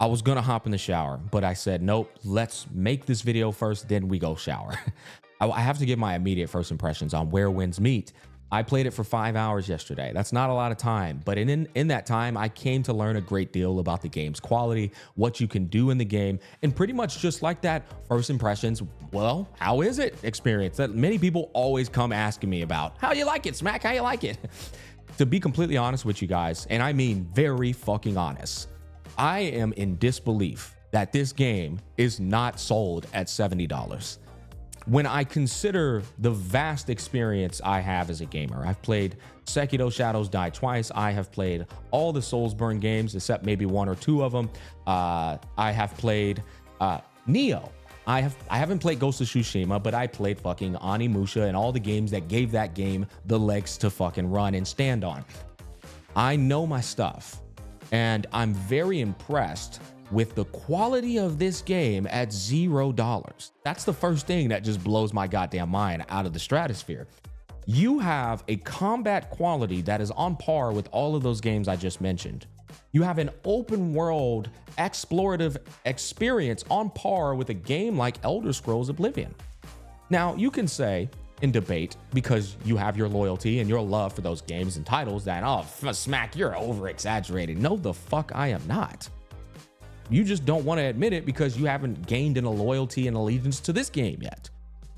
I was gonna hop in the shower, but I said, nope, let's make this video first, then we go shower. I have to give my immediate first impressions on Where Winds Meet. I played it for 5 hours yesterday. That's not a lot of time, but in that time, I came to learn a great deal about the game's quality, what you can do in the game, and pretty much just like that, first impressions, well, how is it experience that many people always come asking me about. How you like it, Smack? How you like it? To be completely honest with you guys, and I mean very fucking honest, I am in disbelief that this game is not sold at $70. When I consider the vast experience I have as a gamer, I've played Sekiro Shadows Die Twice. I have played all the Soulsborne games, except maybe 1 or 2 of them. I have played Neo. I haven't played Ghost of Tsushima, but I played fucking Onimusha and all the games that gave that game the legs to fucking run and stand on. I know my stuff, and I'm very impressed with the quality of this game at $0. That's the first thing that just blows my goddamn mind out of the stratosphere. You have a combat quality that is on par with all of those games I just mentioned. You have an open world explorative experience on par with a game like Elder Scrolls Oblivion. Now, you can say in debate, because you have your loyalty and your love for those games and titles, that, oh, Smack, you're over exaggerated. No, the fuck I am not. You just don't want to admit it because you haven't gained a loyalty and allegiance to this game yet.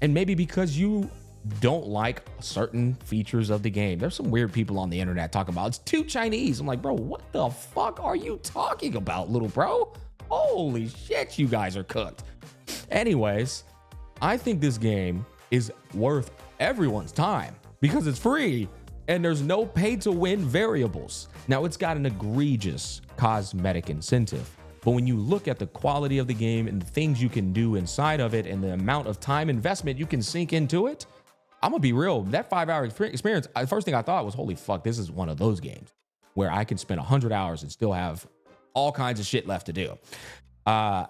And maybe because you don't like certain features of the game. There's some weird people on the internet talking about it's too Chinese. I'm like, bro, what the fuck are you talking about, little bro? Holy shit, you guys are cooked. Anyways, I think this game is worth everyone's time because it's free and there's no pay to win variables. Now, it's got an egregious cosmetic incentive. But when you look at the quality of the game and the things you can do inside of it and the amount of time investment you can sink into it, I'm gonna be real. That 5-hour experience, the first thing I thought was, holy fuck, this is one of those games where I can spend 100 hours and still have all kinds of shit left to do. I'm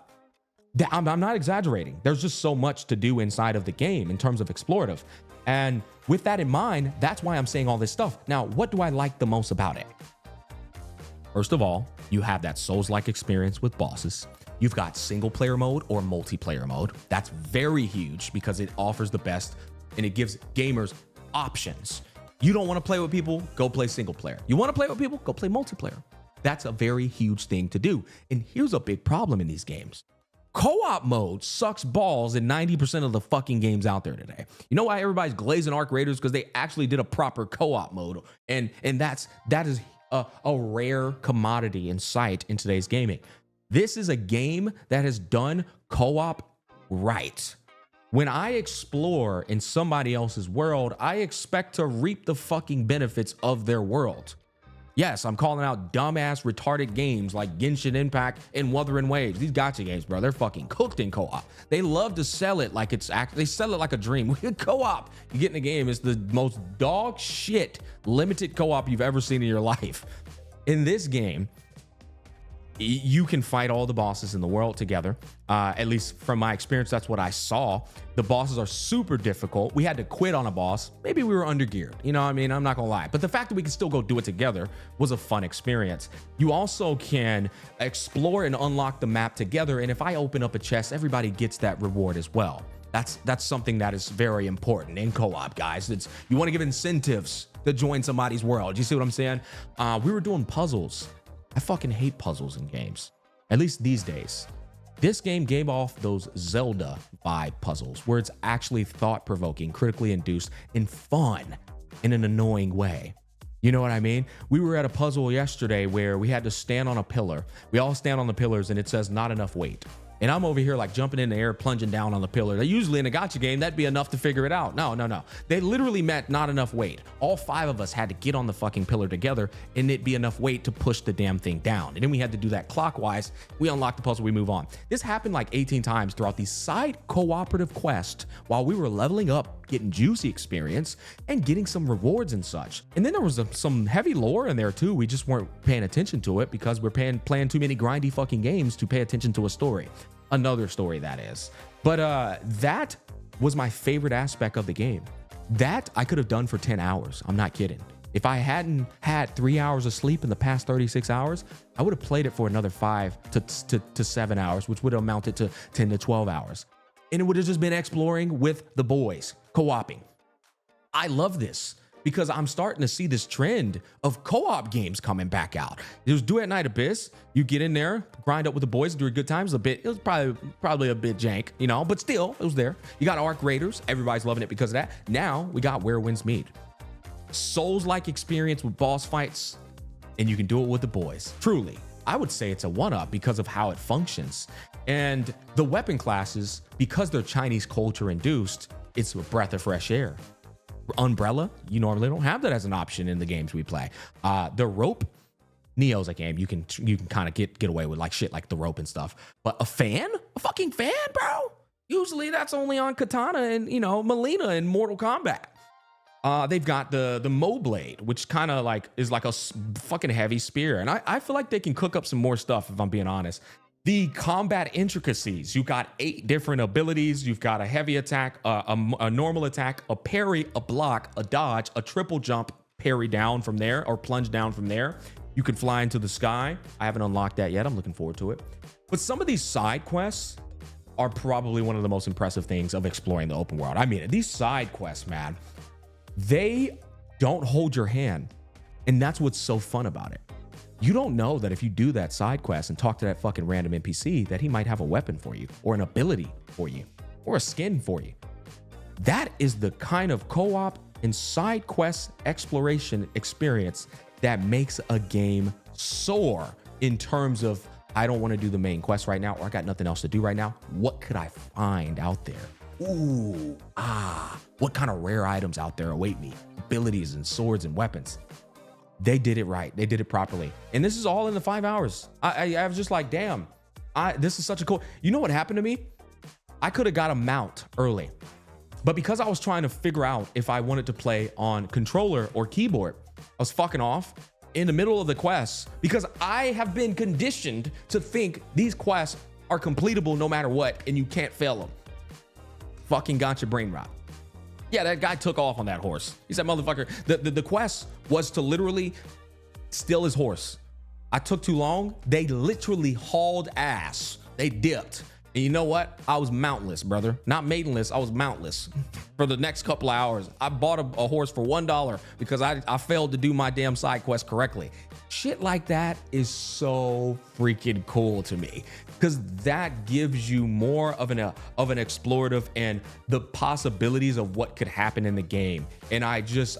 not exaggerating. There's just so much to do inside of the game in terms of explorative. And with that in mind, that's why I'm saying all this stuff. Now, what do I like the most about it? First of all, you have that Souls-like experience with bosses. You've got single player mode or multiplayer mode. That's very huge because it offers the best and it gives gamers options. You don't want to play with people, go play single player. You want to play with people, go play multiplayer. That's a very huge thing to do. And here's a big problem in these games. Co-op mode sucks balls in 90% of the fucking games out there today. You know why everybody's glazing Arc Raiders? Because they actually did a proper co-op mode. And that is a rare commodity in sight in today's gaming. This is a game that has done co-op right. When I explore in somebody else's world, I expect to reap the fucking benefits of their world. Yes, I'm calling out dumbass, retarded games like Genshin Impact and Wuthering Waves. These gacha games, bro, they're fucking cooked in co-op. They love to sell it like it's they sell it like a dream. Co-op, you get in the game, it's the most dog shit limited co-op you've ever seen in your life. In this game, you can fight all the bosses in the world together. At least from my experience, that's what I saw. The bosses are super difficult. We had to quit on a boss. Maybe we were undergeared. You know what I mean? I'm not gonna lie. But the fact that we can still go do it together was a fun experience. You also can explore and unlock the map together. And if I open up a chest, everybody gets that reward as well. That's something that is very important in co-op, guys. You want to give incentives to join somebody's world. You see what I'm saying? We were doing puzzles. I fucking hate puzzles in games, at least these days. This game gave off those Zelda vibe puzzles where it's actually thought-provoking, critically induced, and fun in an annoying way. You know what I mean? We were at a puzzle yesterday where we had to stand on a pillar. We all stand on the pillars and it says not enough weight. And I'm over here like jumping in the air, plunging down on the pillar. Usually in a gacha game, that'd be enough to figure it out. No. They literally meant not enough weight. All 5 of us had to get on the fucking pillar together and it'd be enough weight to push the damn thing down. And then we had to do that clockwise. We unlock the puzzle, we move on. This happened like 18 times throughout the side cooperative quest while we were leveling up, getting juicy experience and getting some rewards and such. And then there was some heavy lore in there too. We just weren't paying attention to it because we're playing too many grindy fucking games to pay attention to a story. Another story, that is. But that was my favorite aspect of the game. That I could have done for 10 hours. I'm not kidding. If I hadn't had 3 hours of sleep in the past 36 hours, I would have played it for another 5 to 7 hours, which would have amounted to 10 to 12 hours. And it would have just been exploring with the boys, co-oping. I love this because I'm starting to see this trend of co-op games coming back out. It was Do at Night Abyss. You get in there, grind up with the boys during good times. It was probably a bit jank, you know, but still it was there. You got Arc Raiders. Everybody's loving it because of that. Now we got Where Winds Meet. Souls-like experience with boss fights, and you can do it with the boys. Truly, I would say it's a one-up because of how it functions. And the weapon classes, because they're Chinese culture induced, it's a breath of fresh air. Umbrella, you normally don't have that as an option in the games we play. The rope, Neo's a game you can kind of get away with like shit like the rope and stuff. But a fucking fan, bro. Usually that's only on Katana and, you know, Melina in Mortal Kombat. They've got the Mo Blade, which kind of like is like a fucking heavy spear. And I feel like they can cook up some more stuff, if I'm being honest. The combat intricacies, you've got 8 different abilities. You've got a heavy attack, a normal attack, a parry, a block, a dodge, a triple jump, parry down from there or plunge down from there. You can fly into the sky. I haven't unlocked that yet. I'm looking forward to it. But some of these side quests are probably one of the most impressive things of exploring the open world. I mean, these side quests, man, they don't hold your hand. And that's what's so fun about it. You don't know that if you do that side quest and talk to that fucking random NPC, that he might have a weapon for you or an ability for you or a skin for you. That is the kind of co-op and side quest exploration experience that makes a game soar in terms of, I don't want to do the main quest right now, or I got nothing else to do right now. What could I find out there? Ooh, what kind of rare items out there await me? Abilities and swords and weapons. They did it right. They did it properly. And this is all in the 5 hours. I was just like, damn, this is such a cool, you know what happened to me? I could have got a mount early, but because I was trying to figure out if I wanted to play on controller or keyboard, I was fucking off in the middle of the quests because I have been conditioned to think these quests are completable no matter what, and you can't fail them. Fucking got your brain rot. Yeah, that guy took off on that horse. He said, motherfucker, the quest was to literally steal his horse. I took too long. They literally hauled ass. They dipped. And you know what? I was mountless, brother. Not maidenless. I was mountless for the next couple of hours. I bought a horse for $1 because I failed to do my damn side quest correctly. Shit like that is so freaking cool to me because that gives you more of an explorative and the possibilities of what could happen in the game. And I just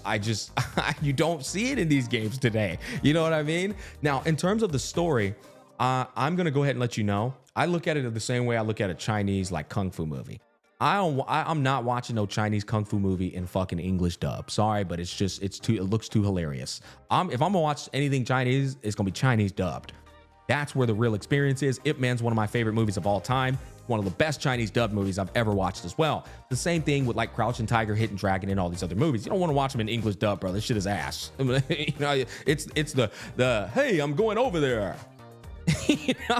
you don't see it in these games today. You know what I mean? Now, in terms of the story, I'm gonna go ahead and let you know. I look at it the same way I look at a Chinese like kung fu movie. I'm not watching no Chinese kung fu movie in fucking English dub. Sorry, but it looks too hilarious. If I'm gonna watch anything Chinese, it's gonna be Chinese dubbed. That's where the real experience is. Ip Man's one of my favorite movies of all time. One of the best Chinese dubbed movies I've ever watched as well. The same thing with like Crouching Tiger, Hidden Dragon, and all these other movies. You don't want to watch them in English dub, bro. This shit is ass. You know, it's the hey, I'm going over there. You know?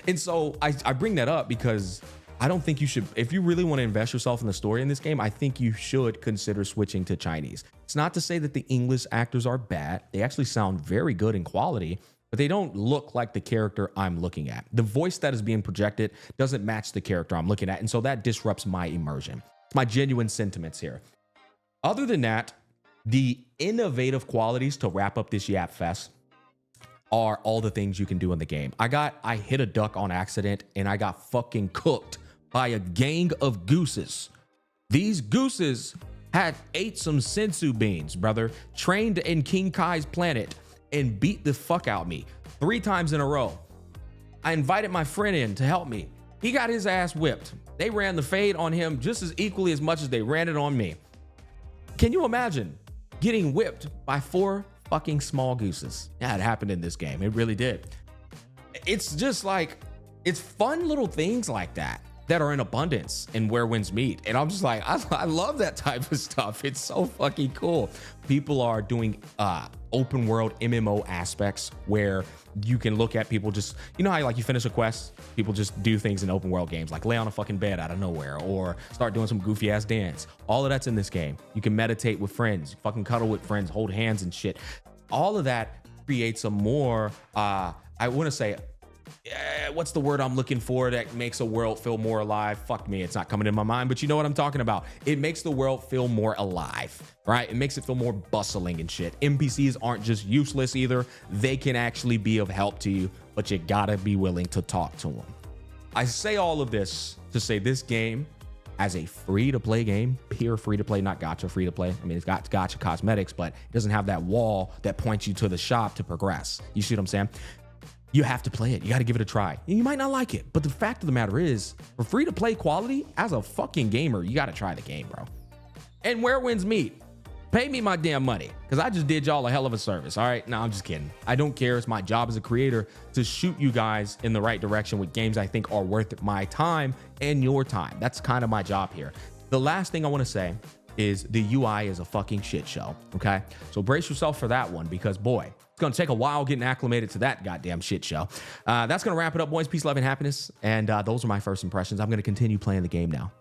And so I bring that up because I don't think you should, if you really want to invest yourself in the story in this game, I think you should consider switching to Chinese. It's not to say that the English actors are bad. They actually sound very good in quality, but they don't look like the character I'm looking at. The voice that is being projected doesn't match the character I'm looking at. And so that disrupts my immersion. It's my genuine sentiments here. Other than that, the innovative qualities to wrap up this Yap Fest are all the things you can do in the game. I hit a duck on accident and I got fucking cooked by a gang of gooses. These gooses had ate some sensu beans, brother, trained in King Kai's planet and beat the fuck out me 3 times in a row. I invited my friend in to help me. He got his ass whipped. They ran the fade on him just as equally as much as they ran it on me. Can you imagine getting whipped by 4 fucking small gooses? Yeah, it happened in this game. It really did. It's just like, it's fun little things like that that are in abundance in Where Winds Meet. And I'm just like, I love that type of stuff. It's so fucking cool. People are doing open world MMO aspects where you can look at people just, you know how like you finish a quest, people just do things in open world games, like lay on a fucking bed out of nowhere or start doing some goofy ass dance. All of that's in this game. You can meditate with friends, fucking cuddle with friends, hold hands and shit. All of that creates a more, I want to say, what's the word I'm looking for that makes a world feel more alive? Fuck me, it's not coming in my mind, but you know what I'm talking about. It makes the world feel more alive, right? It makes it feel more bustling and shit. NPCs aren't just useless either. They can actually be of help to you, but you gotta be willing to talk to them. I say all of this to say this game, as a free-to-play game, pure free-to-play, not gacha free-to-play. I mean, it's got gacha cosmetics, but it doesn't have that wall that points you to the shop to progress. You see what I'm saying? You have to play it. You got to give it a try. You might not like it, but the fact of the matter is, for free-to-play quality, as a fucking gamer, you got to try the game, bro. And Where Winds Meet, pay me my damn money, because I just did y'all a hell of a service, all right? No, I'm just kidding. I don't care. It's my job as a creator to shoot you guys in the right direction with games I think are worth my time and your time. That's kind of my job here. The last thing I want to say is the UI is a fucking shit show, okay? So brace yourself for that one, because boy, it's going to take a while getting acclimated to that goddamn shit show. That's going to wrap it up, boys. Peace, love, and happiness. And those are my first impressions. I'm going to continue playing the game now.